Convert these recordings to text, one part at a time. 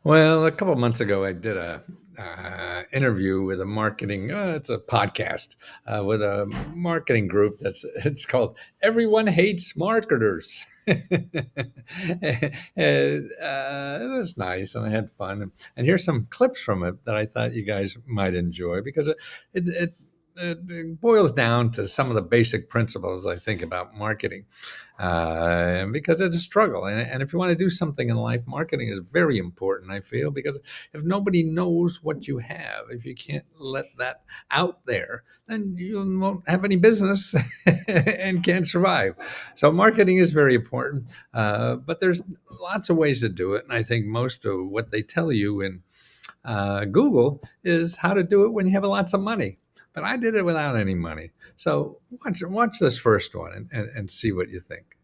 Well, a couple of months ago, I did a interview with a marketing. It's a podcast with a marketing group. It's called "Everyone Hates Marketers." It was nice, and I had fun. And here's some clips from it that I thought you guys might enjoy because it, it it boils down to some of the basic principles I think about marketing, because it's a struggle. And if you want to do something in life, marketing is very important, I feel, because if nobody knows what you have, if you can't let that out there, then you won't have any business and can't survive. So marketing is very important, but there's lots of ways to do it. And I think most of what they tell you in Google is how to do it when you have lots of money. But I did it without any money. So watch this first one and see what you think.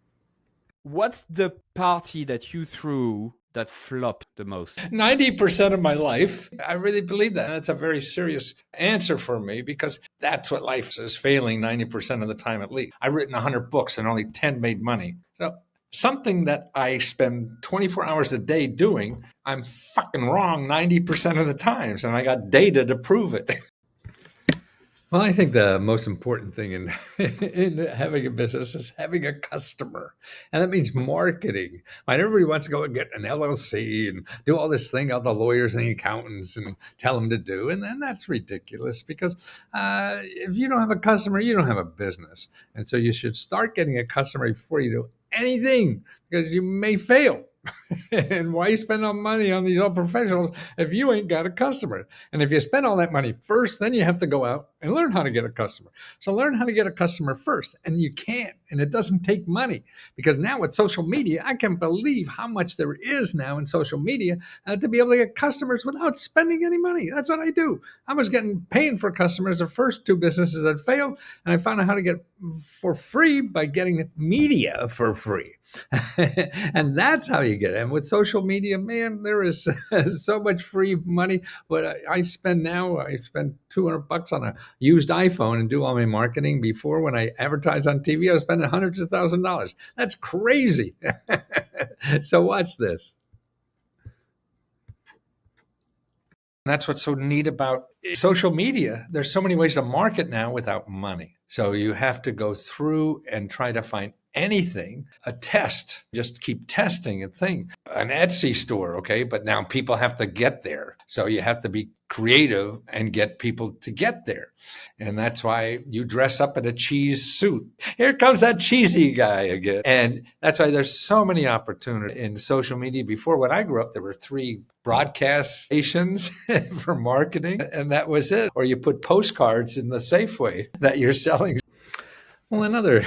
What's the party that you threw that flopped the most? 90% of my life, I really believe that. That's a very serious answer for me because that's what life is, failing 90% of the time at least. I've written 100 books and only 10 made money. So something that I spend 24 hours a day doing, I'm fucking wrong 90% of the times. And I got data to prove it. Well, I think the most important thing in in having a business is having a customer, and that means marketing. Right? Everybody wants to go and get an LLC and do all this thing, all the lawyers and the accountants and tell them to do, and then that's ridiculous because if you don't have a customer, you don't have a business, and so you should start getting a customer before you do anything because you may fail. And why spend all money on these old professionals if you ain't got a customer? And if you spend all that money first, then you have to go out and learn how to get a customer. So learn how to get a customer first. And you can't. And it doesn't take money because now with social media, I can't believe how much there is now in social media to be able to get customers without spending any money. That's what I do. I was getting paying for customers the first two businesses that failed. And I found out how to get for free by getting media for free. And that's how you get it. And with social media, man, there is so much free money. What I spend now, I spend $200 on a used iPhone and do all my marketing. Before, when I advertise on TV, I was spending hundreds of $1,000s. That's crazy. So watch this. That's what's so neat about social media. There's so many ways to market now without money. So you have to go through and try to find anything, a test, just keep testing a thing. An Etsy store, okay, but now people have to get there. So you have to be creative and get people to get there. And that's why you dress up in a cheese suit. Here comes that cheesy guy again. And that's why there's so many opportunities in social media. Before, when I grew up, there were 3 broadcast stations for marketing, and that was it. Or you put postcards in the Safeway that you're selling. Well, another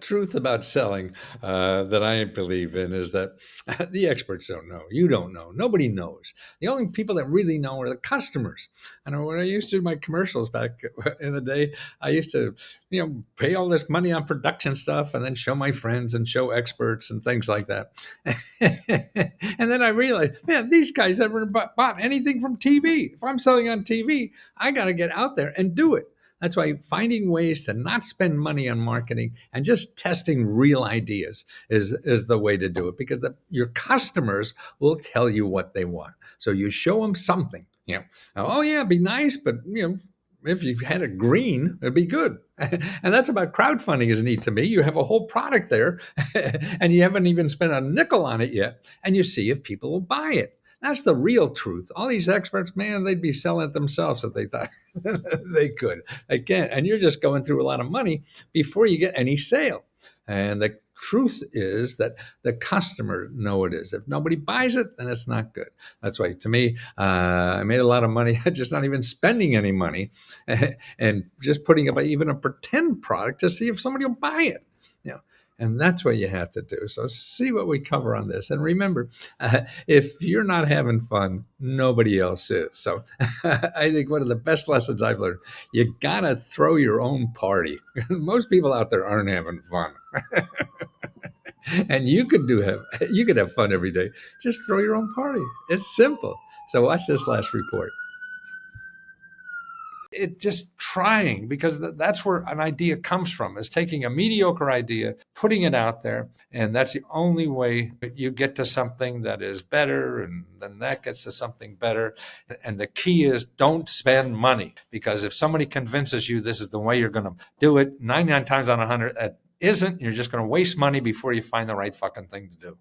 truth about selling that I believe in is that the experts don't know. You don't know. Nobody knows. The only people that really know are the customers. I know when I used to do my commercials back in the day, I used to, pay all this money on production stuff and then show my friends and show experts and things like that. And then I realized, man, these guys never bought anything from TV. If I'm selling on TV, I got to get out there and do it. That's why finding ways to not spend money on marketing and just testing real ideas is the way to do it because your customers will tell you what they want. So you show them something, oh yeah, it'd be nice, but if you had a green, it'd be good. And that's about crowdfunding is neat to me. You have a whole product there and you haven't even spent a nickel on it yet. And you see if people will buy it. That's the real truth. All these experts, man, they'd be selling it themselves if they thought they could. They can't. And you're just going through a lot of money before you get any sale. And the truth is that the customer know it is. If nobody buys it, then it's not good. That's why, to me, I made a lot of money just not even spending any money and just putting up even a pretend product to see if somebody will buy it. And that's what you have to do. So see what we cover on this. And remember, if you're not having fun, nobody else is. So I think one of the best lessons I've learned, you got to throw your own party. Most people out there aren't having fun. And you could have fun every day. Just throw your own party. It's simple. So watch this last report. it just trying, because that's where an idea comes from, is taking a mediocre idea, putting it out there. And that's the only way you get to something that is better. And then that gets to something better. And the key is don't spend money, because if somebody convinces you this is the way you're going to do it, 99 times out of 100, that isn't. You're just going to waste money before you find the right fucking thing to do.